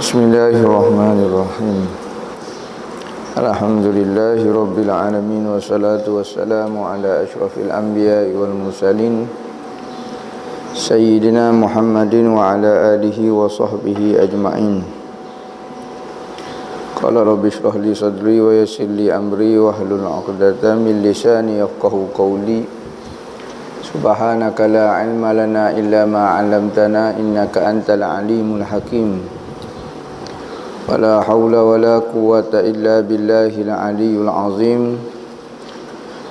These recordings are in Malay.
Bismillahirrahmanirrahim. Alhamdulillahi rabbil alamin, wassalatu wassalamu ala asyrafil anbiya'i wal mursalin Sayyidina Muhammadin wa ala alihi wa sahbihi ajma'in. Qala rabbi shrah li sadri wa yassir li amri wa hlul 'uqdatam min lisani yafqahu qawli. Subhanaka la ilma lana illa ma 'allamtana innaka antal alimul hakim. Wala hawla wala quwwata illa billahil aliyyil azim.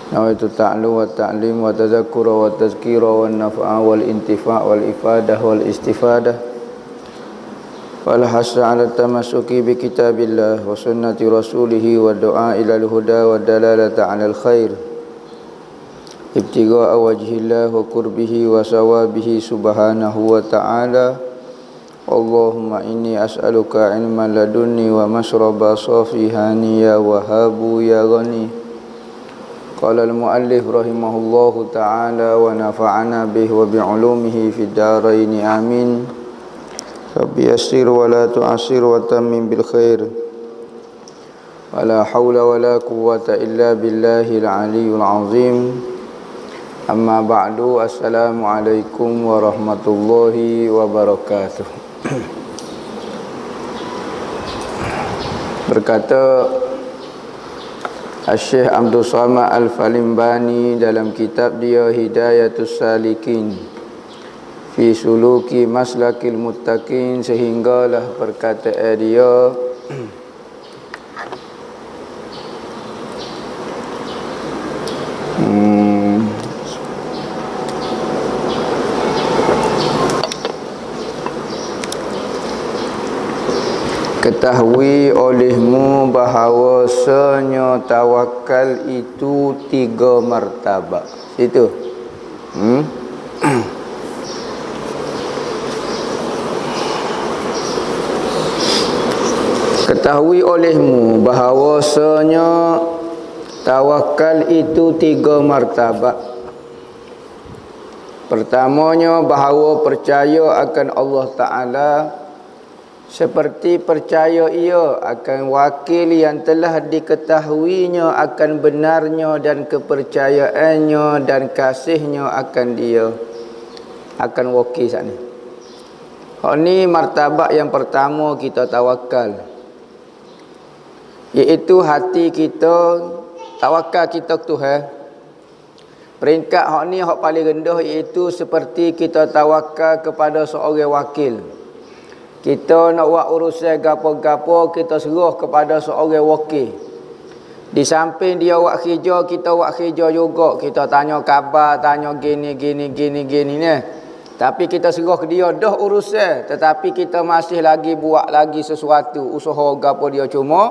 Nawaitu ta'lu wa ta'lim wa tadhakkura wa tazkira wa naf'a wal intifa' wal ifadah wal istifadah wal hasa 'ala tamassuki bi kitabillah wa sunnati rasulih wa du'a ila al-huda wa dalalata 'ala al-khair ibtigha'a wajhillah wa qurbihi wa sawabihi subhanahu wa ta'ala. Allahumma inni as'aluka ilman ladunni wa mashraba safihani ya wahabu ya ghani. Qala al-muallif rahimahullahu ta'ala wa nafa'ana bihi wa bi'ulumihi fid dharain amin. Rabbi yassir wa la tu'assir wa tammim bil khair. Wa la hawla wa la quwwata illa billahil aliyyil azim. Amma ba'du, assalamu alaikum warahmatullahi wabarakatuh. Berkata Syekh Abdul Samad Al-Falimbani dalam kitab dia Hidayatus Salikin fi suluki maslakil muttaqin, sehinggalah perkataan dia ketahui olehmu bahawasanya tawakal itu 3 martabat. Itu. Ketahui olehmu bahawasanya tawakal itu 3 martabat. Pertamanya, bahawa percaya akan Allah Ta'ala seperti percaya ia akan wakil yang telah diketahuinya akan benarnya dan kepercayaannya dan kasihnya akan dia, akan wakil saat ni. Ini martabat yang pertama kita tawakal, iaitu hati kita tawakal kita ke Tuhan. Peringkat hak ni hak paling rendah, iaitu seperti kita tawakal kepada seorang wakil. Kita nak buat urusan gapo-gapo, kita serah kepada seorang wakil. Di samping dia buat kerja, kita buat kerja juga. Kita tanya khabar, tanya gini ni. Tapi kita serah ke dia dah urusan, tetapi kita masih lagi buat lagi sesuatu, usaha gapo dia. Cuma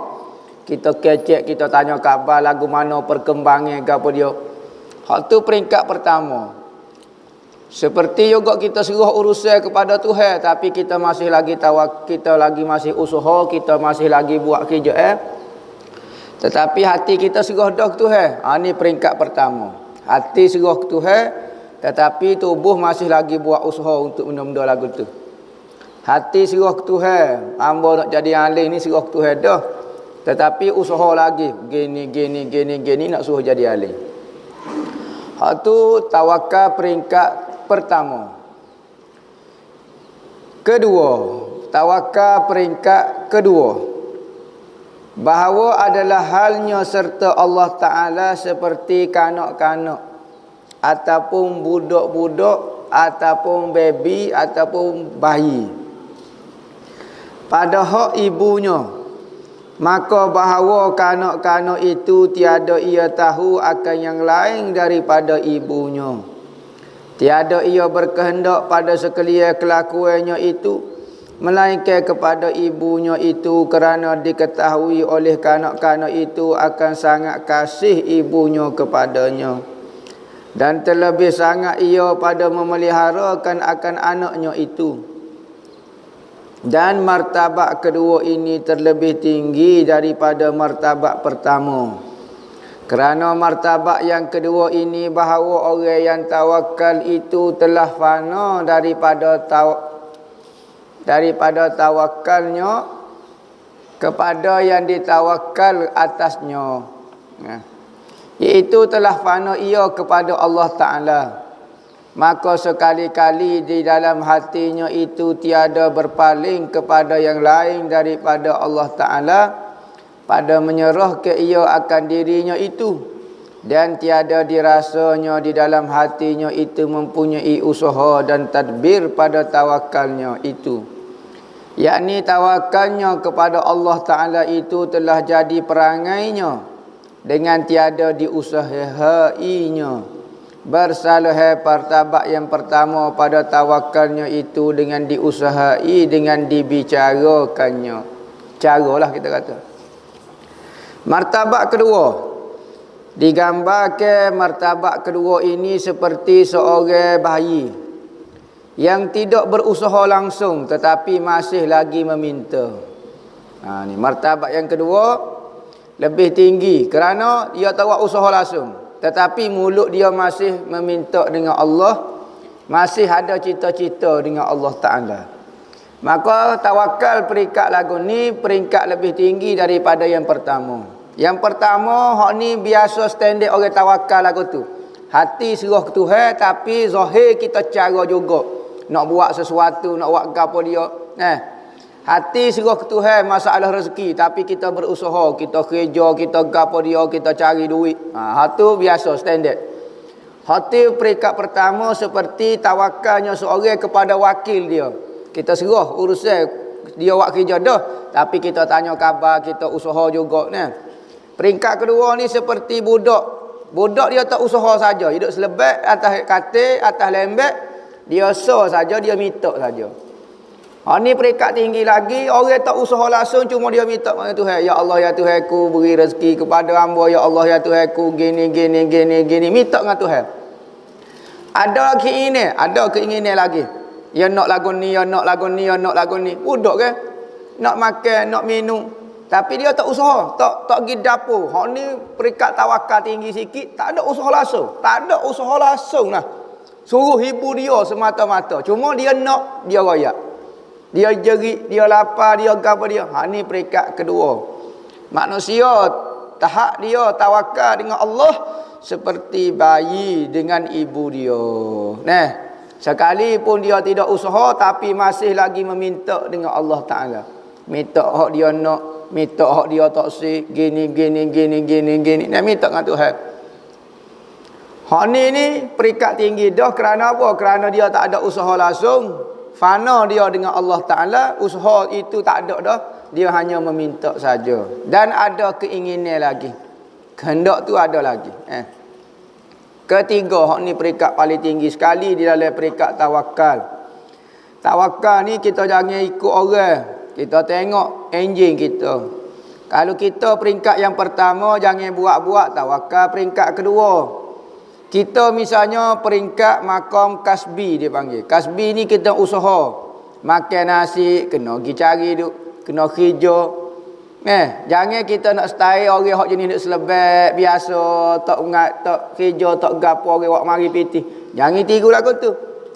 kita kecek, kita tanya khabar lagu mana perkembangan gapo dia. Hak tu peringkat pertama. Seperti juga kita serah urusan kepada Tuhan, tapi kita masih lagi kita lagi masih usaha, kita masih lagi buat kerja. Tetapi hati kita serah dah ke Tuhan. Ini peringkat pertama. Hati serah ke Tuhan, tetapi tubuh masih lagi buat usaha untuk benda-benda lagu tu. Hati serah ke Tuhan, hamba nak jadi alim ni serah ke Tuhan dah, tetapi usaha lagi gini nak suruh jadi alim. Hak tu tawakal peringkat pertama. Kedua, tawakal peringkat kedua, bahawa adalah halnya serta Allah Ta'ala seperti kanak-kanak ataupun budak-budak ataupun baby ataupun bayi pada hak ibunya, maka bahawa kanak-kanak itu tiada ia tahu akan yang lain daripada ibunya. Tiada ia berkehendak pada sekalian kelakuannya itu, melainkan kepada ibunya itu, kerana diketahui oleh kanak-kanak itu akan sangat kasih ibunya kepadanya, dan terlebih sangat ia pada memeliharakan akan anaknya itu. Dan martabat kedua ini terlebih tinggi daripada martabat pertama. Kerana martabat yang kedua ini, bahawa orang yang tawakal itu telah fana daripada tawakalnya kepada yang ditawakal atasnya, iaitu telah fana ia kepada Allah Ta'ala. Maka sekali-kali di dalam hatinya itu tiada berpaling kepada yang lain daripada Allah Ta'ala, pada menyerah ke ia akan dirinya itu, dan tiada dirasanya di dalam hatinya itu mempunyai usaha dan tadbir pada tawakalnya itu, yakni tawakalnya kepada Allah Ta'ala itu telah jadi perangainya dengan tiada diusahainya. Bersalah martabat yang pertama pada tawakalnya itu dengan diusahai, dengan dibicarakannya. Caralah kita kata. Martabat kedua, digambarkan martabat kedua ini seperti seorang bayi yang tidak berusaha langsung tetapi masih lagi meminta. Ni martabat yang kedua lebih tinggi kerana dia tak buat usaha langsung, tetapi mulut dia masih meminta dengan Allah, masih ada cita-cita dengan Allah Ta'ala. Maka tawakal peringkat lagu ni peringkat lebih tinggi daripada yang pertama. Yang pertama, hak ni biasa standard orang tawakal lagu tu. Hati serah ke Tuhan, tapi zahir kita cara juga nak buat sesuatu, nak buat gapo dia. Hati serah ke Tuhan masalah rezeki, tapi kita berusaha, kita kerja, kita gapo dia, kita cari duit. Hak tu biasa standard. Hati peringkat pertama seperti tawakalnya seorang kepada wakil dia. Kita serah urusan dia buat kerja dah, tapi kita tanya khabar, kita usaha juga ni. Peringkat kedua ni seperti budak. Budak dia tak usaha saja, hidup selebat atas katil, atas lembek, dia saja, dia minta saja. Ni peringkat tinggi lagi, orang tak usaha langsung, cuma dia minta kepada Tuhan. Ya Allah, ya Tuhanku, beri rezeki kepada hamba. Ya Allah, ya Tuhanku, gini, minta dengan Tuhan. Ada keinginan lagi. Ya nak lagu ni, ya nak lagu ni, ya nak lagu ni. Budak kan? Nak makan, nak minum. Tapi dia tak usaha, tak pergi dapur. Hak ni peringkat tawakal tinggi sikit, tak ada usaha langsung. Tak ada usaha langsung lah. Suruh ibu dia semata-mata. Cuma dia nak, dia royak. Dia jerit, dia lapar, dia apa dia. Hak ni peringkat kedua. Manusia tahap dia tawakal dengan Allah seperti bayi dengan ibu dia. Sekalipun dia tidak usaha tapi masih lagi meminta dengan Allah Ta'ala. Minta hak dia nak, minta hak dia tak si, gini. Nak minta dengan Tuhan. Hak ni peringkat tinggi dah kerana apa? Kerana dia tak ada usaha langsung. Fana dia dengan Allah Ta'ala, usaha itu tak ada dah. Dia hanya meminta saja. Dan ada keinginan lagi. Kehendak tu ada lagi. Ketiga, hak ni peringkat paling tinggi sekali di dalam peringkat tawakal. Tawakal ni kita jangan ikut orang. Kita tengok enjin kita. Kalau kita peringkat yang pertama, jangan buat-buat tawakal peringkat kedua. Kita misalnya peringkat makam kasbi dia panggil. Kasbi ni kita usaha. Makan nasi, kena pergi cari duk, kena kerja. Jangan kita nak style orang hak jenis duk selebat biasa, tak kerja, tak gapo orang wak mari pitih. Jangan tiru lagu tu.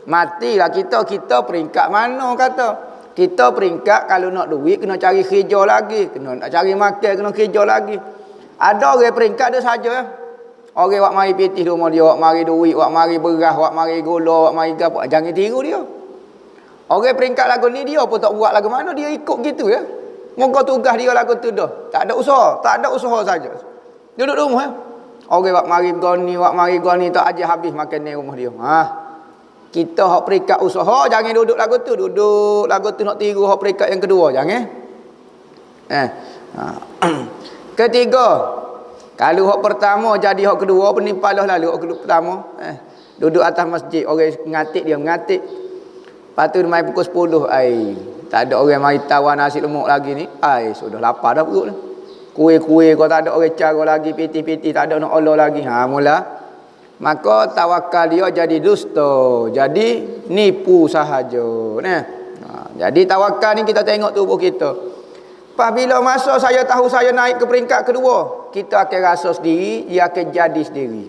Matilah kita peringkat mana kata. Kita peringkat kalau nak duit kena cari kerja lagi, kena nak cari makan kena kerja lagi. Ada orang peringkat dia saja. Orang wak mari pitih rumah dia, wak mari duit, wak mari beras, wak mari gula, wak mari gapo. Jangan tiru dia. Orang peringkat lagu ni dia pun tak buat lagu mana, dia ikut gitu ya. Moga tugas dia lagu tu dah. Tak ada usaha saja. Duduk rumah. Orang wak mari goni tak aja habis makan ni rumah dia. Kita hak peringkat usaha jangan duduk lagu tu. Duduk lagu tu nak tiru hak peringkat yang kedua, jangan. Ketiga, kalau hak pertama jadi hak kedua, penimpalah lalu hak pertama. Duduk atas masjid, orang ngatik dia mengatik. Lepas tu mai pukul 10, tak ada orang mai tawar nasi lemak lagi ni. Sudah lapar dah perut. Kuih-kuih kau tak ada orang cara lagi, piti-piti tak ada nak olah lagi. Mula maka tawakal dia jadi dusta, jadi nipu sahaja. Jadi tawakal ni kita tengok tubuh kita. Apabila masa saya tahu saya naik ke peringkat kedua, kita akan rasa sendiri, dia akan jadi sendiri.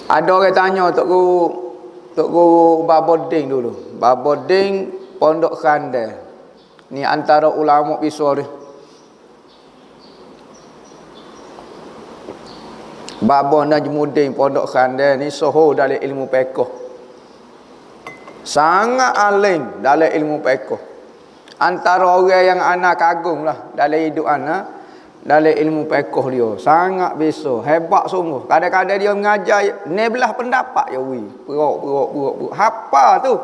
Ada orang tanya Tok Guru Baboding dulu. Baboding Pondok Khandal. Ni antara ulama besar ni. Babah Najmuddin Pondok Khandai ni soho dalam ilmu fiqh. Sangat alim dalam ilmu fiqh. Antara orang yang anak kagum lah dalam hidup anak, dalam ilmu fiqh dia. Sangat besar, hebat sungguh. Kadang-kadang dia mengajar ni belah pendapat ya wi. Perok. Hafal tu.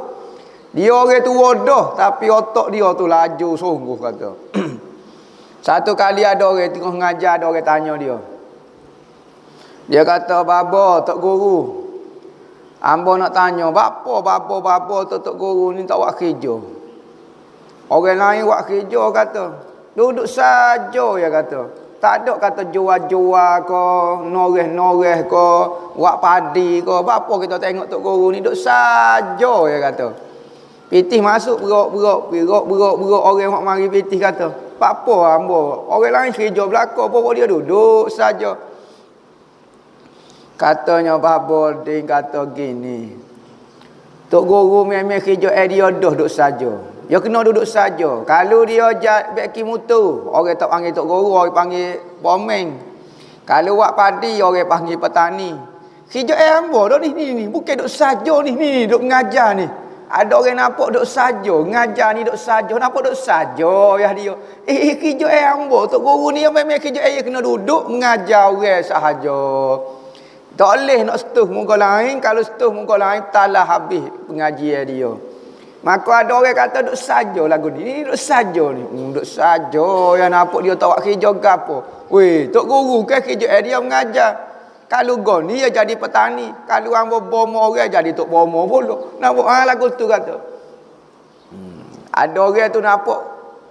Dia orang tu wadah tapi otak dia tu laju sungguh kata. Satu kali ada orang tengah mengajar, ada orang tanya dia. Dia kata, "Baba, Tok Guru, ambo nak tanya, bapa Tok Guru ni tak buat kerja." Orang lain buat kerja kata. Duduk saja ya kata. Tak ada kata jual-jual ke, noreh-noreh ke, buat padi ke. Bapa kita tengok Tok Guru ni duduk saja ya kata. Pitih masuk berok orang mak mari pitih kata, "Bapa ambo, orang lain kerja belaka, bapa dia duduk saja." Katanya Baba Din kata gini, Tok Guru memang kerja dia duduk saja. Dia kena duduk saja. Kalau dia beki mutu, orang tak panggil Tok Guru, orang panggil pomeng. Kalau buat padi, orang panggil petani. Kerja hamba dah ni. Bukan duduk saja ni, duduk mengajar ni. Ada orang nampak duduk saja, ngajar ni duduk saja, nampak duduk saja ya dia. Kerja hamba Tok Guru ni memang kerja dia kena duduk mengajar orang sahaja. Tak boleh nak setuh muka lain. Kalau setuh muka lain, talah habis pengajian dia. Maka ada orang kata, duduk saja lagu ni. Duduk saja ni. Duduk saja. Yang nampak dia tak buat kerja ke apa. Weh, Tok Guru kan kerja dia mengajar. Kalau kau ni, dia jadi petani. Kalau hamba bomo orang, jadi Tok Bomo pula. Nampak lagu tu kata. Ada orang tu nampak,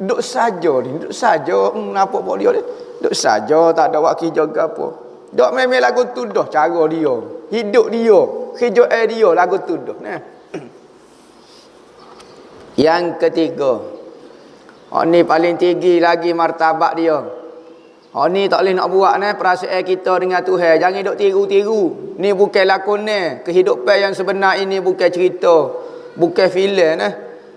duduk saja ni. Duduk saja. Nampak buat dia ni. Duduk saja, tak ada buat kerja ke apa. Dok memang lagu tu dah cara dia, hidup dia, kerja dia lagu tu dah. Nah. Yang ketiga, ni paling tinggi lagi martabat dia. Ni tak boleh nak buat perasaan kita dengan Tuhan. Jangan dok tiru-tiru. Ni bukan lakon kehidupan yang sebenar ini bukan cerita, bukan filem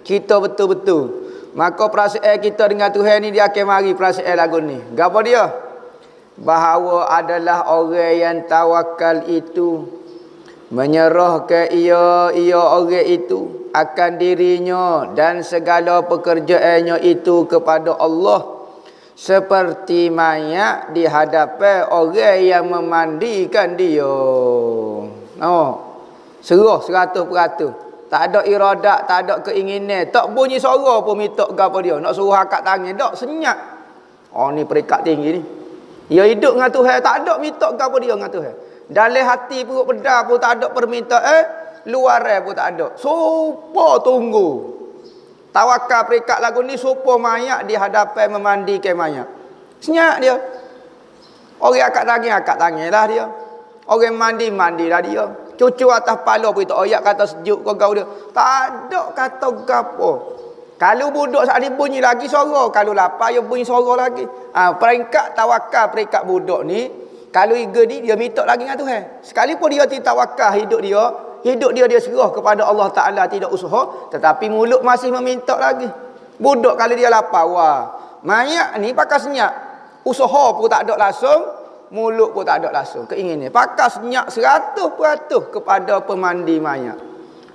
Cerita betul-betul. Maka perasaan kita dengan Tuhan ni dia akan mari perasaan lagu ni. Gapo dia? Bahawa adalah orang yang tawakal itu menyerah ke ia orang itu akan dirinya dan segala pekerjaannya itu kepada Allah seperti mayat di hadapan orang yang memandikan dia. Serah 100%. Tak ada iradat, tak ada keinginan, tak bunyi suara pun minta gapo dia, nak suruh angkat tangan tak senyap. Ni peringkat tinggi ni. Dia hidup dengan Tuhan, tak ada minta apa dia dengan Tuhan. Dalam hati perut pedar pun tak ada permintaan, luar pun tak ada. Supa tunggu. Tawakal peringkat lagu ni supa mayat di hadapan memandikan mayat. Senyap dia. Orang angkat tangan lah dia. Orang mandilah dia. Cucu atas kepala pun tak ayat kata sejuk ke kau dia. Tak ada kata gapo. Kalau budak saat ni bunyi lagi suara. Kalau lapar, dia bunyi suara lagi. Peringkat tawakal, peringkat budak ni. Kalau iga dia minta lagi dengan Tuhan. Sekalipun dia tidak tawakal hidup dia serah kepada Allah Ta'ala, tidak usaha. Tetapi mulut masih meminta lagi. Budak kalau dia lapar, mayat ni pakai senyap. Usaha pun tak ada langsung. Mulut pun tak ada langsung. Keinginan. Pakai senyap 100% kepada pemandi mayat.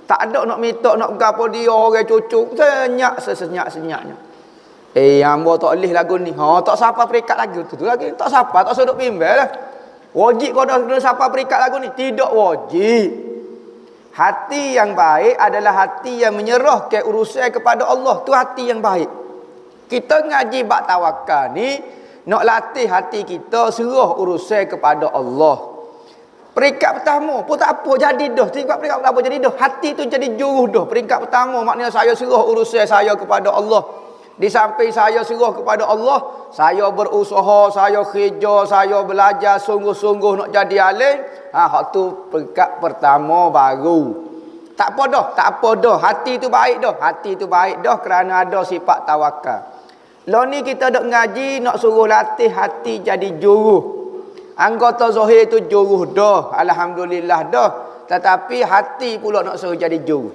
Tak ada nak minta nak gapo dia orang cucuk senyap sesenyak-senyaknya. Hamba tak boleh lagu ni. Tak siapa peringkat lagu tu lagi. Tak siapa, tak sudut bimbel lah. Wajib kau dah siapa peringkat lagu ni? Tidak wajib. Hati yang baik adalah hati yang menyerah ke urusan kepada Allah. Tu hati yang baik. Kita ngaji bab tawakal ni nak latih hati kita serah urusan kepada Allah. Peringkat pertama pun tak apa jadi dah. Peringkat pertama jadi dah. Hati tu jadi juruh dah. Peringkat pertama maknanya saya serah urusan saya kepada Allah. Di samping saya serah kepada Allah, saya berusaha, saya kerja, saya belajar sungguh-sungguh nak jadi alim. Hak tu peringkat pertama baru. Tak apa dah. Hati tu baik dah kerana ada sifat tawakal. Lah ni kita dok ngaji nak suruh latih hati jadi juruh. Anggota zahir itu juruh dah, alhamdulillah dah. Tetapi hati pula nak suruh jadi juruh.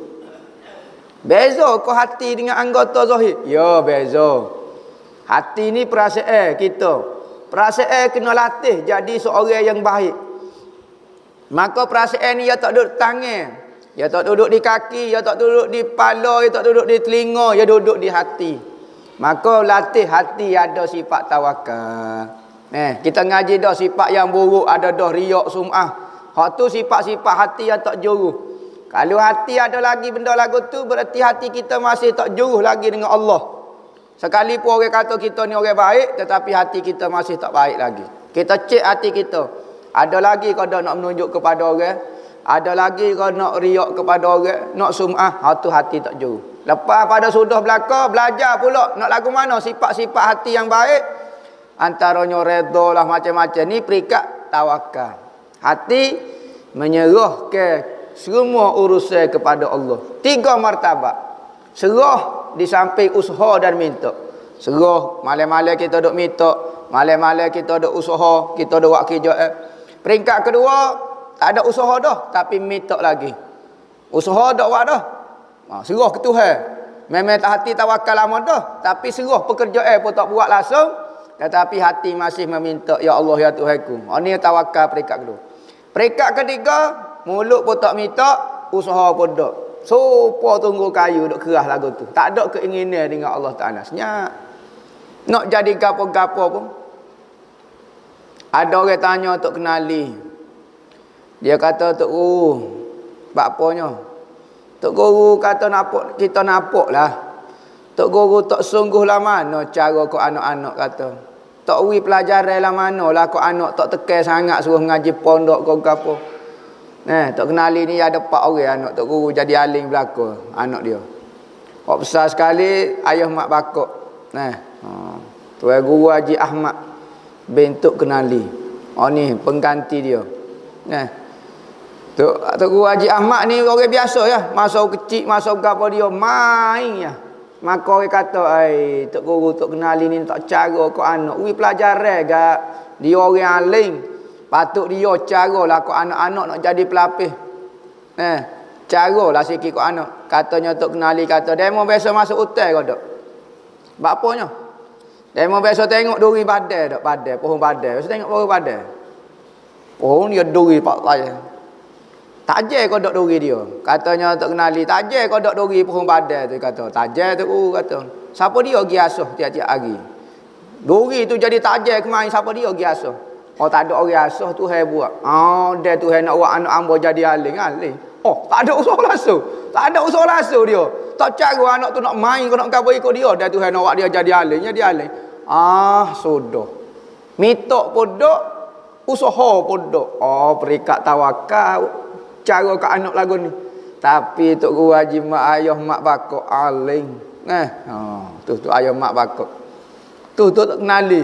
Beza ke hati dengan anggota zahir? Ya, beza. Hati ni perasaan kita. Perasaan kena latih jadi seorang yang baik. Maka perasaan ni ia tak duduk tangan, ia tak duduk di kaki, ia tak duduk di kepala, ia tak duduk di telinga, ia duduk di hati. Maka latih hati ada sifat tawakal. Kita ngaji dah sifat yang buruk, ada dah riak, sum'ah. Hak tu sifat-sifat hati yang tak juruh. Kalau hati ada lagi benda lagu tu, berarti hati kita masih tak juruh lagi dengan Allah. Sekalipun orang kata kita ni orang baik, tetapi hati kita masih tak baik lagi. Kita cek hati kita. Ada lagi kau nak menunjuk kepada orang, ada lagi kau nak riak kepada orang, nak sum'ah, tu hati tak juruh. Lepas pada sudah belaka, belajar pula nak lagu mana sifat-sifat hati yang baik. Antaranya redha lah, macam-macam ni peringkat tawakal. Hati menyerah ke semua urusan kepada Allah. 3 martabat. Serah di samping usaha dan minta. Serah malam-malam kita duk minta, malam-malam kita duk usaha, kita duk buat kerja. Peringkat kedua, tak ada usaha dah tapi minta lagi. Usaha dak buat dah. Serah ke Tuhan. Memang hati tawakal lama dah, tapi serah pekerjaan pun tak buat langsung, tetapi hati masih meminta, ya Allah ya Tuhanku. Ini tawakal peringkat kedua. Peringkat ketiga, mulut pun tak minta, usaha pun tak. Sopo tunggu kayu duk kerah lagu tu. Tak ada keinginan dengan Allah Ta'ala. Senyap. Nak jadi gapo-gapo pun. Ada orang tanya untuk kenali. Dia kata, Tok Guru, buat apanya? Tok Guru kata nampak, kita nampak lah. Tok Guru tak sungguh lah mana cara kau anak-anak kata. Tak wi pelajaran lah mana lah kau anak tak tekan sangat suruh ngaji pondok kau gapo. Tak kenali ni ada 4 orang anak Tok Guru jadi aling belaka anak dia. Kok besar sekali ayah mak bakok. Tuan Guru Haji Ahmad bin Tok Kenali. Ni pengganti dia. Tok Guru Haji Ahmad ni orang biasa ya. Masa kecil, masa gapo dia main ya. Maka orang kata, Tok Guru Tok Kenali ni tak cara kau anak. Wi pelajaran gak dia orang aling. Patut dia caralah kau anak-anak nak jadi pelapis. Caralah sikit kau anak. Katanya Tok Kenali kata, demo biasa masuk hotel kau tak? Buat apanya? Demo biasa tengok duri badai tak? Badai, pohon badai. Biasa tengok pohon badai. Pohon dia duri pak saya. Tak je kau dok duri dia. Katanya Tok Kenali, tak je kau dok duri pohon badai tu kata. Tak je tu kata. Siapa dia pergi asuh tiap-tiap hari? Duri tu jadi tak je kemain siapa dia pergi asuh? Tak ada orang asuh Tuhan buat. Dia Tuhan nak buat anak hamba jadi aling. Tak ada usaha langsung. Tak ada usaha langsung dia. Tak cara anak tu nak main kau nak gapo ikut dia. Dia Tuhan nak buat dia jadi aling, jadi aling. Sudah. Mitok pun dok, usaha pun dok. Peringkat tawakal cara ke anak lagu ni. Tapi Tok Guru Haji mak ayah mak bakok aling. Tu ayah mak bakok. Tu tak kenali.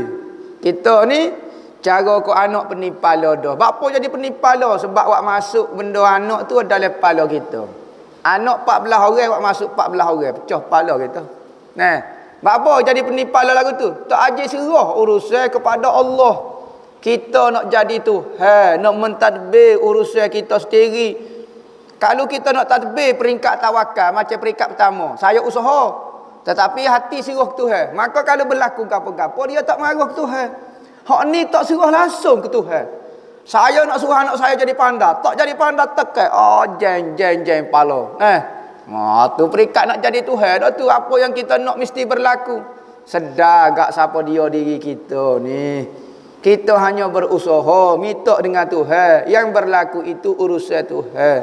Kita ni cara kau anak penipala dah. Bapa jadi penipala sebab wak masuk benda anak tu dalam kepala kita. Anak 14 orang wak masuk 14 orang, pecah kepala kita. Bapa jadi penipala lagu tu. Tak aje serah urusan kepada Allah. Kita nak jadi Tuhan, nak mentadbir urusan kita sendiri. Kalau kita nak tadbir peringkat tawakal macam peringkat pertama, saya usaha tetapi hati serah ke Tuhan. Maka kalau berlaku gapo-gapo dia tak marah ke Tuhan. Hak ni tak suruh langsung ke Tuhan. Saya nak suruh anak saya jadi panda, tak jadi panda tekan. Jeng pala. Tu peringkat nak jadi Tuhan. Dah tu apa yang kita nak mesti berlaku. Sedar gak siapa dia diri kita ni. Kita hanya berusaha minta dengan Tuhan. Yang berlaku itu urusan Tuhan.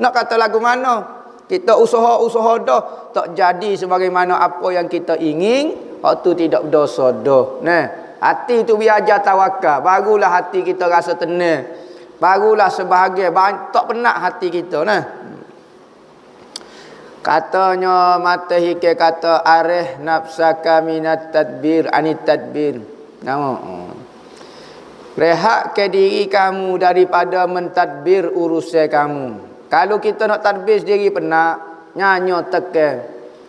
Nak kata lagu mana? Kita usaha dah tak jadi sebagaimana apa yang kita ingin, waktu tidak berdosa dah. Hati tu biar aja tawakal, barulah hati kita rasa tenang. Barulah sebahagia, tak penat hati kita. Katanya mata hikir kata arih nafsaka minat tadbir anit tadbir. Rehat ke diri kamu daripada mentadbir urusan kamu. Kalau kita nak tadbir sendiri penat, nyanyo tekan.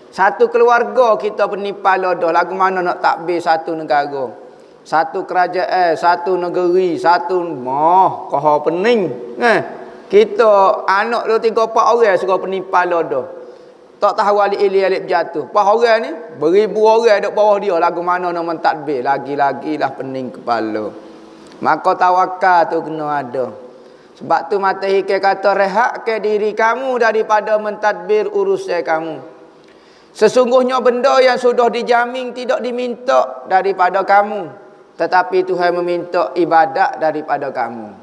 Satu keluarga kita penipala dah, lagu mana nak tadbir satu negara. Satu kerajaan, satu negeri, satu koha pening. Kita anak 2 3 4 orang suruh penipala dah. Tak tahu alik jatuh. Pas orang ni, beribu orang duduk bawah dia. Lagu mana nak mentadbir. Lagi-lagi lah pening kepala. Maka tawakal tu kena ada. Sebab tu mata hikir kata, rehat ke diri kamu daripada mentadbir urusan kamu. Sesungguhnya benda yang sudah dijamin tidak diminta daripada kamu. Tetapi Tuhan meminta ibadat daripada kamu.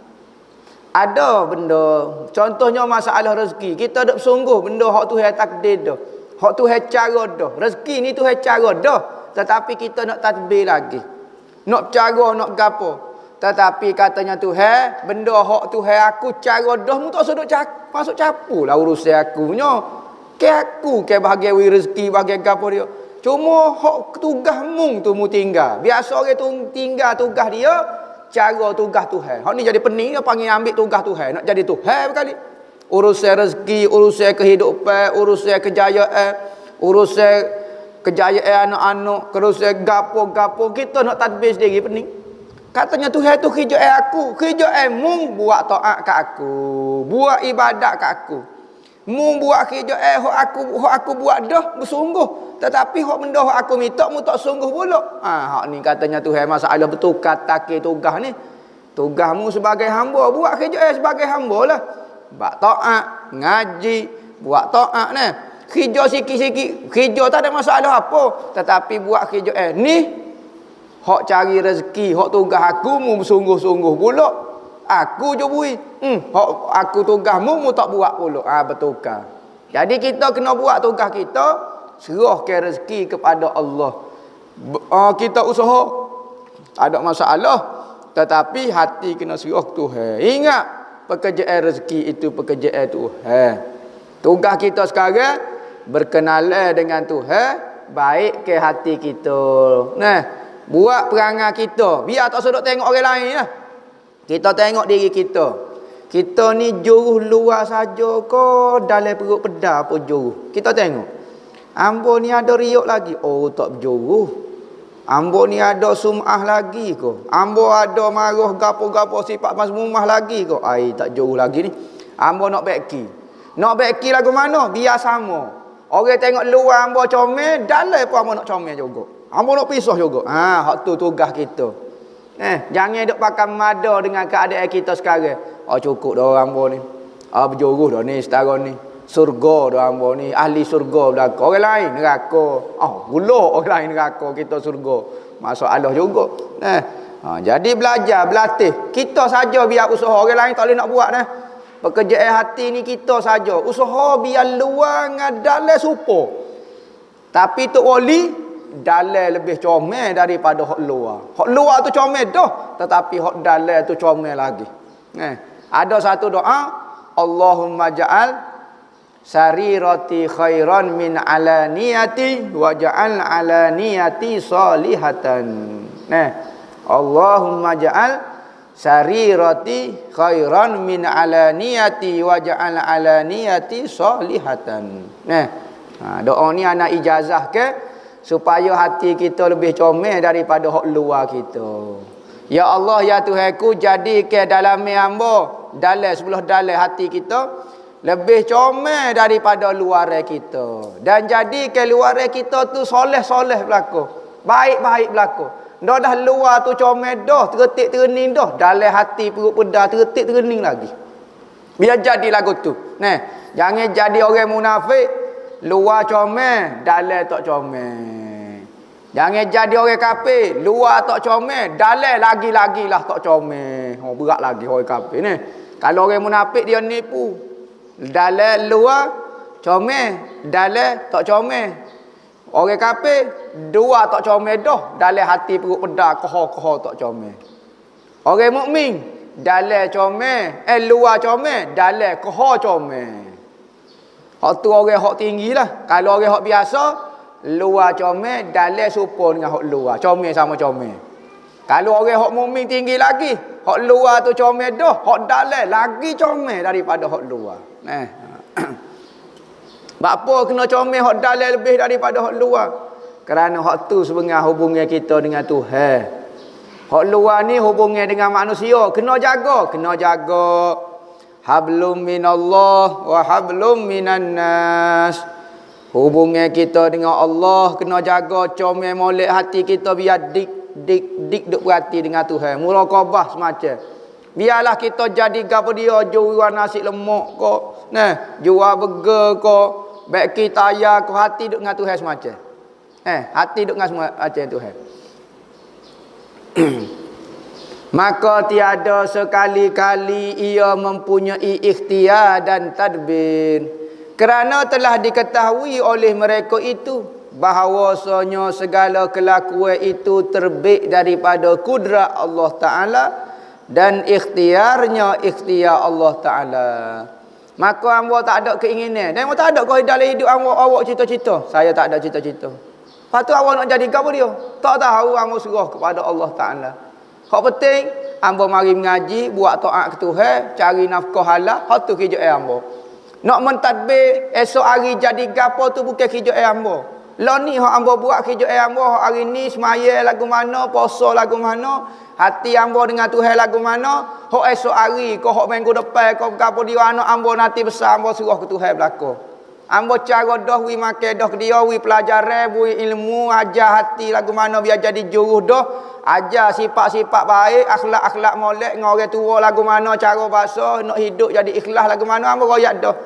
Ada benda, contohnya masalah rezeki. Kita duk sungguh benda hak Tuhan takdir dah. Hak Tuhan cara dah. Rezeki ni Tuhan cara dah. Tetapi kita nak tadbir lagi. Nak cara, nak gapo. Tetapi katanya Tuhan, benda hak Tuhan aku cara dah, mu tak sudut masuk capulah urusan aku nya. Ke aku ke bahagian rezeki, bahagian gapo dia. Cuma hak tugas mung tu mu tinggal. Biasa orang tu tinggal tugas dia, cara tugas Tuhan. Hak ni jadi pening dia panggil ambil tugas Tuhan. Nak jadi Tuhan berkali. Urusan rezeki, urusan kehidupan, urusan kejayaan, urusan kejayaan anak-anak, urusan gapo-gapo, kita nak tadbir sendiri pening. Katanya Tuhan tu kerjaan aku, kerjaan mung buat taat kat aku, buat ibadat kat aku. Mung buat kerjaan hak aku buat dah bersungguh. Tetapi hak benda hak aku minta mu tak sungguh pula. Hak ni katanya Tuhan masalah betul kata tugas ni. Tugasmu sebagai hamba buat kerjaan sebagai hamba lah. Buat taat, ngaji, buat taat ni. Kerja sikit-sikit, kerja tak ada masalah apa. Tetapi buat kerjaan ni hak cari rezeki, hak tugas aku mu bersungguh-sungguh pula. Aku je bui. Hak aku tugasmu mu tak buat pula. Bertukar. Jadi kita kena buat tugas kita, serahkan rezeki kepada Allah. Kita usaha, tak ada masalah. Tetapi hati kena serah Tuhan. Ingat, pekerjaan rezeki itu pekerjaan Tuhan. Tugas kita sekarang berkenalan dengan Tuhan, baik ke hati kita. Nah, buat perangai kita, biar tak sudut tengok orang lain lah. Kita tengok diri kita. Kita ni juruh luar saja ke dalam perut pedas pun juruh. Kita tengok. Ambo ni ada riuk lagi. Oh, tak berjuruh. Ambo ni ada sum'ah lagi ke? Ambo ada marah gapo-gapo sifat mazmumah lagi ke? Ai, tak juruh lagi ni. Ambo nak beki. Nak beki lagu mana? Biar sama. Orang tengok luar ambo comel, dalam pun ambo nak comel juga. Ambo nak pisah juga. Hak tu tugas kita. Jangan duk pakai mada dengan keadaan kita sekarang. Cukup dah ambo ni. Berjuruh dah ni setara ni. Surga dah ambo ni. Ahli surga belaka. Orang lain neraka. Gulak orang lain neraka. Kita surga. Masuk Allah juga. Jadi belajar, berlatih. Kita saja biar usaha. Orang lain tak boleh nak buat. Pekerjaan hati ni kita saja. Usaha biar luar dengan dalam supo. Tapi tu wali dalam lebih comel daripada hak luar. Hak luar tu comel dah, tetapi hak dalam tu comel lagi. Ada satu doa, Allahumma ja'al sarirati khairan min alaniyati wa ja'al alaniyati salihatan. Allahumma ja'al sarirati khairan min alaniyati wa ja'al alaniyati salihatan. Doa ni anak ijazah ke supaya hati kita lebih comel daripada hak luar kita. Ya Allah, ya Tuhanku, jadikan dalam hamba, dalam sebelah dalam hati kita lebih comel daripada luar kita. Dan jadikan luar kita tu soleh-soleh berlaku, baik-baik berlaku. Dah luar tu comel dah, tertik terening dah, dalam hati perut pedas tertik terening lagi. Biar jadi lagu tu. Jangan jadi orang munafik, luar comel, dalam tak comel. Jangan jadi orang kafir, luar tak comel, dalam lagi-lagi lah tak comel. Berat lagi orang kafir ni. Kalau orang munafik dia nipu. Dalam luar comel, dalam tak comel. Orang kafir dua tak comel dah, dalam hati perut pedas, koho-koho tak comel. Orang mukmin dalam comel, luar comel, dalam koho comel. Hak tu orang hak tinggi lah. Kalau orang hak biasa, luar comel, dalam serupa dengan hak luar. Comel sama comel. Kalau orang hak mukmin tinggi lagi, hak luar tu comel dah, hak dalam lagi comel daripada hak luar. Apa kena comel hak dalam lebih daripada hak luar? Kerana hak tu sebenarnya hubungan kita dengan Tuhan. Hak luar ni hubungan dengan manusia. Kena jaga, kena jaga. Hablum minallah wa hablum minan nas. Hubungan kita dengan Allah kena jaga comel molek hati kita biar dik duk berhati dengan Tuhan. Muraqabah semacam. Biarlah kita jadi gapo dia jual nasi lemak ko, nah, jual burger ko, baik kita ya ko hati duk dengan Tuhan semacam. Hati duk dengan semacam Tuhan. Maka tiada sekali-kali ia mempunyai ikhtiar dan tadbir. Kerana telah diketahui oleh mereka itu bahawasanya segala kelakuan itu terbit daripada kudrat Allah Ta'ala dan ikhtiarnya ikhtiar Allah Ta'ala. Maka hamba tak ada keinginan. Dan hamba tak ada kau dalam hidup hamba awak cita-cita. Saya tak ada cita-cita. Lepas tu awak nak jadi apa dia? Tak tahu hamba serah kepada Allah Ta'ala. Hak penting hamba mari mengaji, buat taat ke Tuhan, cari nafkah halal, hak tu kerja hamba. Nak mentadbir esok hari jadi gapo tu bukan kerja hamba. Lah ni hak hamba buat kerja hamba, hak hari ni semaya lagu mana, puasa lagu mana, hati hamba dengan Tuhan lagu mana, hak esok hari ko hak minggu depan ko gapo dia anak hamba nanti besar hamba suruh ke Tuhan belaka. Hamba cara dah wi makan dah ke dia, wi pelajaran, wi ilmu, ajar hati lagu mana biar jadi jurus dah. Ajar sifat-sifat baik, akhlak-akhlak molek dengan orang tua lagu mana, cara bahasa, nak hidup jadi ikhlas lagu mana, hamba royak dah.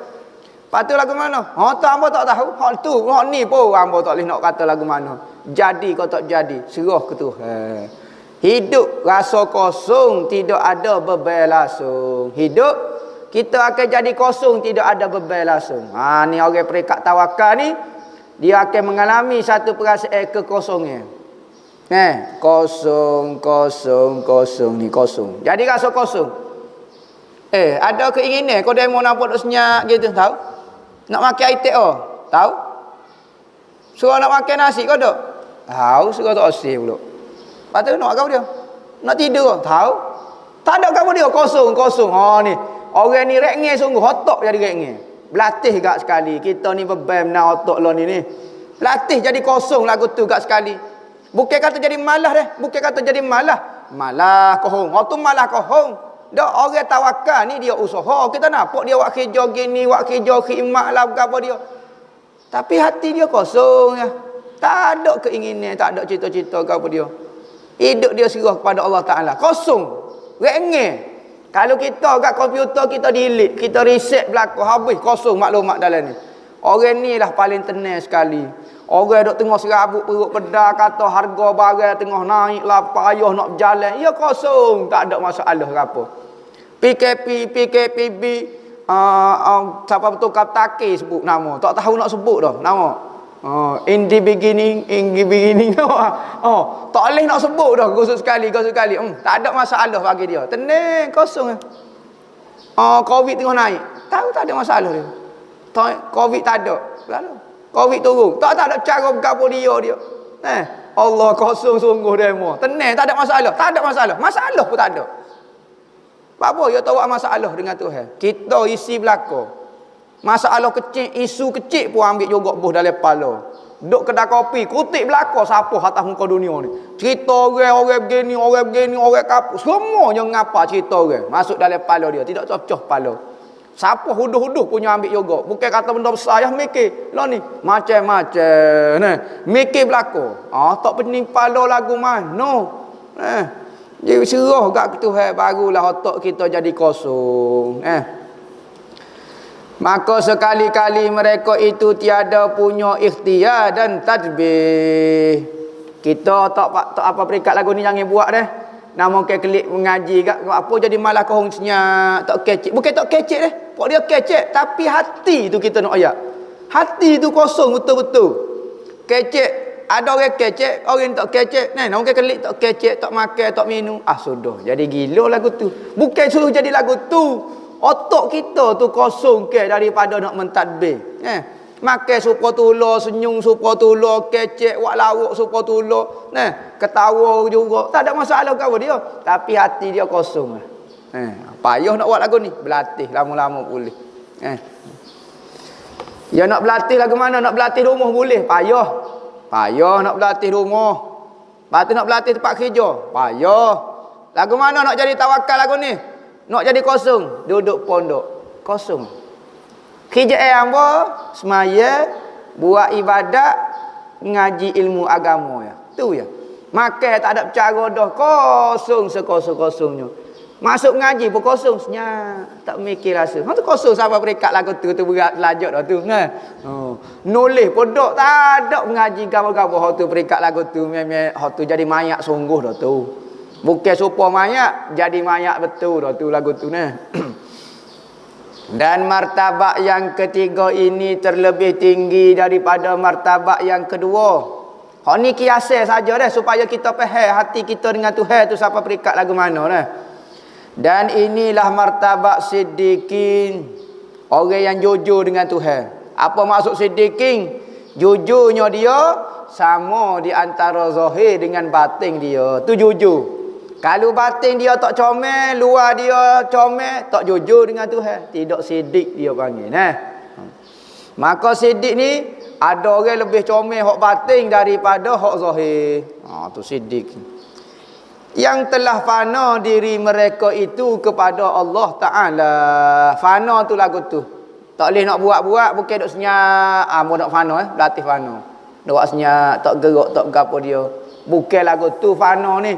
Lepas tu lagu mana? Tak hamba tak tahu. Hak tu, hak ni pun hamba tak boleh nak kata lagu mana. Jadi kau tak jadi, serah ke Tuhan. Hidup rasa kosong, tidak ada beban langsung. Hidup kita akan jadi kosong, tidak ada beban langsung. Ni orang peringkat tawakal ni, dia akan mengalami satu perasaan kekosongan. Kosong ni kosong. Jadi rasa kosong. Ada keinginan kau demo nampak duk senyap gitu, tahu? Nak makan ITO, tahu? Suruh nak makan nasi kau duk? Tahu, suruh tak osih pula. Lepas tu nak kau dia? Nak tidur, tahu? Tak ada kau dia, kosong. Ni. Orang ni rengeh sungguh, otak jadi rengeh. Berlatih gak sekali. Kita ni beban nak otak lo ni. Latih jadi kosong lagu tu gak sekali. Bukan kata jadi malah deh, bukan kata jadi malah. Malah kohong. Tu malah kohong. Dak orang tawakal ni dia usaha. Kita nampak dia buat kerja gini, buat kerja khidmat lah apa dia. Tapi hati dia kosong ya. Tak ada keinginan, tak ada cita-cita apa dia. Hidup dia serah kepada Allah Taala. Kosong. Rengeh. Kalau kita kat komputer kita delete, kita reset belakang habis kosong maklumat dalam ni. Orang ni lah paling tenang sekali. Orang duk tengah serabut perut pedas, kata harga barang tengah naik lah, payah nak berjalan. Ya kosong, tak ada masalah apa. PKPB, siapa betul Kaptaki sebut nama. Tak tahu nak sebut dah nama. In the beginning. Tak boleh nak sebut dah, khusus sekali. Tak ada masalah bagi dia. Tenang, kosong. Covid tengah naik. Tahu tak ada masalah dia. Covid tak ada. Lalu Covid turun. Tak ada cara bergapo dia. Allah kosong sungguh demo. Tenang, tak ada masalah. Masalah pun tak ada. Apa dia tahu masalah dengan Tuhan? Kita isi belaka. Masalah kecil, isu kecil pun ambil juga buh dalam kepala. Duk kedai kopi, kutip belaka siapa atas muka dunia ni. Cerita orang begini, orang kapur. Semuanya ngapa cerita orang. Masuk dalam kepala dia, tidak cocok kepala. Siapa huduh-huduh punya ambil juga. Bukan kata benda besar, ya mikir. Lah ni, macam-macam. Mikir belaka. Tak pening kepala lagu mana. Jadi serah kat Tuhan, barulah otak kita jadi kosong. Maka sekali-kali mereka itu tiada punya ikhtiar dan tadbir. Kita tak apa peringkat lagu ni jangan buat deh. Nama ke klik mengaji kat apa jadi malah kohong senyap, tak kecek. Bukan tak kecek deh. Pok dia kecek tapi hati tu kita nak ayat. Hati tu kosong betul-betul. Kecek, ada orang kecek, orang tak kecek. Nama ke klik tak kecek, tak makan, tak minum. Sudah. Jadi gila lagu tu. Bukan suruh jadi lagu tu. Otak kita tu kosong ke daripada nak mentadbir. Makan supaya tular, senyum supaya tular, kecek, wak lawak supaya tular. Ketawa juga. Tak ada masalah kau dia. Tapi hati dia kosong. Payah nak buat lagu ni. Berlatih lama-lama boleh. Ya nak berlatih lagu mana? Nak berlatih rumah boleh. Payah nak berlatih rumah. Lepas tu nak berlatih tempat kerja. Payah. Lagu mana nak jadi tawakal lagu ni? Nak jadi kosong. Duduk pondok. Kosong. Kerja hamba semaya, Buat ibadat, ngaji ilmu agama ya. Tu ya. Makan tak ada cara dah, kosong sekosong-kosongnya. Masuk ngaji pun kosong senyap, tak mikir rasa. Hang tu kosong sampai peringkat lagu tu berat lajak dah tu. Nah. Oh. Nulis pun tak ada ngaji gapo-gapo hak tu peringkat lagu tu hak tu jadi mayat sungguh dah tu. Bukan supaya mayat, jadi mayat betul dah tu lagu tu nah. Dan martabak yang ketiga ini terlebih tinggi daripada martabak yang kedua. Hak ni kiasai saja dah supaya kita faham hati kita dengan Tuhan tu sampai peringkat lagu mana dah. Dan inilah martabak siddiqin, orang yang jujur dengan Tuhan. Apa maksud siddiqin? Jujurnya dia sama di antara zahir dengan batin dia. Tu jujur. Kalau batin dia tak comel, luar dia comel, tak jujur dengan Tuhan. Tidak siddiq dia panggil. Maka siddiq ni ada orang lebih comel hak batin daripada hak zahir. Tu siddiq. Yang telah fana diri mereka itu kepada Allah Ta'ala. Fana tu lagu tu. Tak boleh nak buat-buat, bukan duk senyap. Mau nak fana berarti fana. Duk senyap, tak gerak, tak gapo dia. Bukan lagu tu fana ni.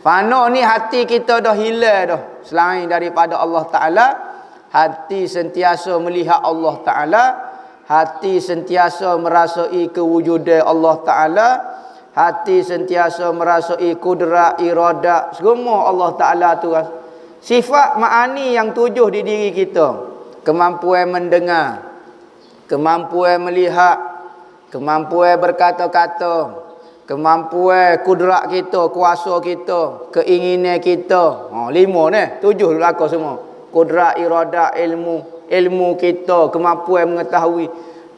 Fana ni hati kita dah hilang dah. Selain daripada Allah Ta'ala, hati sentiasa melihat Allah Ta'ala, hati sentiasa merasai kewujudan Allah Ta'ala, hati sentiasa merasai kudrat, iradat, semua Allah Ta'ala tu. Sifat ma'ani yang 7 di diri kita. Kemampuan mendengar, kemampuan melihat, kemampuan berkata-kata, kemampuan kudrat kita, kuasa kita, keinginan kita. 5 ni, 7 belaka semua. Kudrat, iradat, ilmu kita, kemampuan mengetahui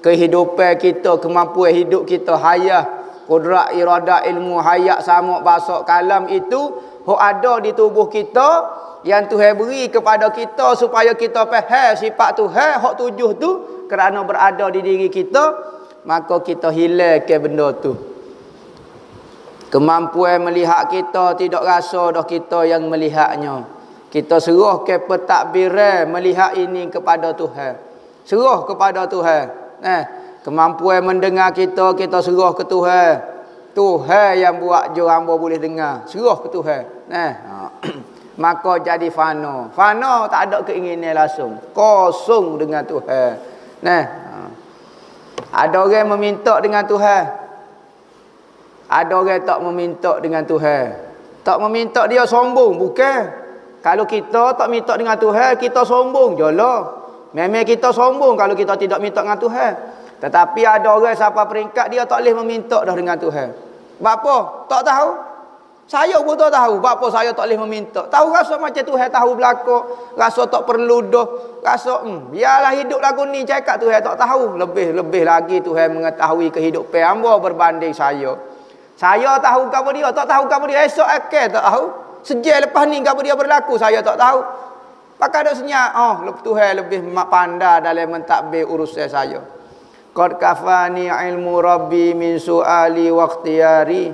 kehidupan kita, kemampuan hidup kita, hayat, kudrat, iradat, ilmu, hayat, samak, basak, kalam itu hok ada di tubuh kita yang Tuhan beri kepada kita supaya kita faham sifat Tuhan hok 7 tu kerana berada di diri kita, maka kita hilangkan benda tu. Kemampuan melihat kita tidak rasa dah kita yang melihatnya. Kita serah ke pentadbiran melihat ini kepada Tuhan. Serah kepada Tuhan. Kemampuan mendengar kita serah ke Tuhan. Tuhan yang buat je hamba boleh dengar. Serah ke Tuhan. Maka jadi fana. Fana tak ada keinginan langsung. Kosong dengan Tuhan. Ada orang meminta dengan Tuhan. Ada orang tak meminta dengan Tuhan. Tak meminta dia sombong. Bukan. Kalau kita tak minta dengan Tuhan, kita sombong je lah. Memang kita sombong kalau kita tidak minta dengan Tuhan. Tetapi ada orang sampai peringkat dia tak boleh meminta dah dengan Tuhan. Bapa? Tak tahu. Saya pun tak tahu. Bapa saya tak boleh meminta. Tahu rasa macam Tuhan tahu belaka. Rasa tak perlu dah. Rasa biarlah hidup lagu ni cakap Tuhan tak tahu. Lebih lagi Tuhan mengetahui kehidupan hamba berbanding saya. Saya tahu apa dia, tak tahu apa dia. Esok akan tak tahu. Sejak lepas ni apa dia berlaku, saya tak tahu. Pakai duk senyap. Tuhan lebih pandai dalam mentadbir urusan saya. Qad kafani ilmu rabbi min su'ali wa ikhtiyari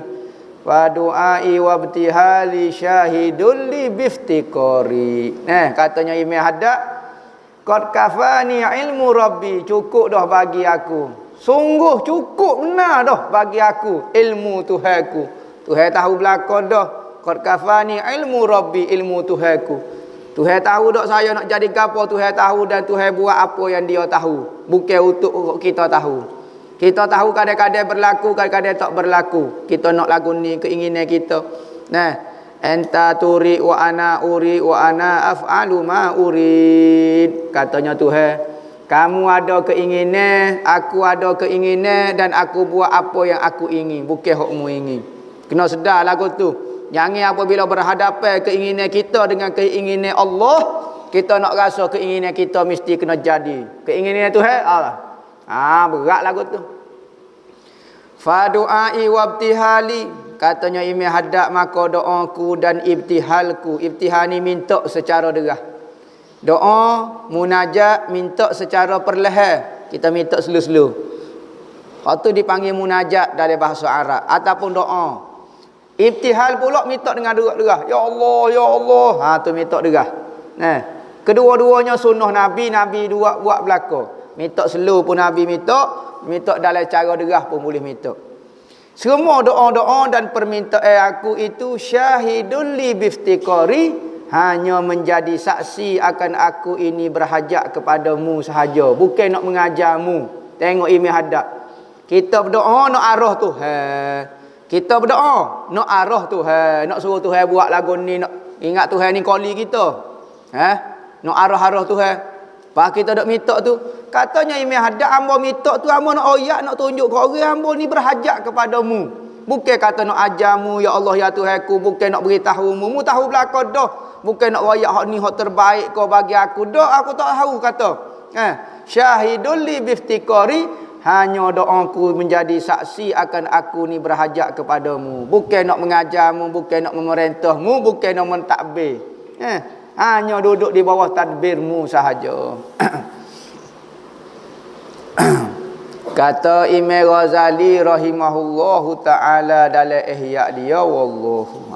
wa du'ai wa ibtihali syahidul li biftiqari. Katanya Imam Haddad, qad kafani ilmu rabbi, cukup dah bagi aku. Sungguh cukup benar dah bagi aku ilmu Tuhanku. Tuhan tahu belaka dah. Qad kafani ilmu rabbi, ilmu Tuhanku. Tuhan tahu dak saya nak jadi gapo, Tuhan tahu dan Tuhan buat apa yang dia tahu. Bukan untuk kita tahu. Kita tahu kadang-kadang berlaku, kadang-kadang tak berlaku. Kita nak lagu ni keinginan kita. Anta turi wa ana uri wa ana af'alu ma urid. Katanya Tuhan, kamu ada keinginan, aku ada keinginan dan aku buat apa yang aku ingin, bukan hokmu ingin. Kena sedar lagu tu. Jangan apabila berhadapan keinginan kita dengan keinginan Allah, kita nak rasa keinginan kita mesti kena jadi. Keinginan Tuhan Allah. Berat lagu tu. Fa du'ai wa ibtihali, katanya Imam Haddad, maka doaku dan ibtihalku. Ibtihal ni minta secara derah. Doa, munajat, minta secara perlahan. Kita minta slow-slow. Waktu dipanggil munajat dalam bahasa Arab. Ataupun doa. Ibtihal pula minta dengan derah-derah. Ya Allah, ya Allah. Tu minta derah. Kedua-duanya sunnah Nabi buat belaka. Minta slow pun Nabi minta dalam cara derah pun boleh minta. Semua doa-doa dan permintaan aku itu syahidul li biftiqari, hanya menjadi saksi akan aku ini berhajat kepadamu sahaja, bukan nak mengajarmu. Tengok imi hadap. Kita berdoa nak arah Tuhan. Kita berdoa nak arah Tuhan, nak suruh Tuhan buat lagu ni, nak ingat Tuhan ni koli kita. Nak arah-arah Tuhan. Pas kita dok minta tu, katanya imi hadap hamba minta tu hamba nak oyak, nak tunjuk ke orang hamba ni berhajat kepadamu. Bukan kata nak ajarmu ya Allah ya Tuhanku, bukan nak beritahumu, mu tahu belaka dah. Bukan nak royak hak ni hak terbaik kau bagi aku dah, aku tak tahu kata. Syahidul li biftiqari, hanya doaku menjadi saksi akan aku ni berhajat kepadamu. Bukan nak mengajarmu, bukan nak memerintahmu, bukan nak mentadbir. Hanya duduk di bawah tadbirmu sahaja. Kata Imam Ghazali rahimahullahu ta'ala dalam ihya dia, wallahu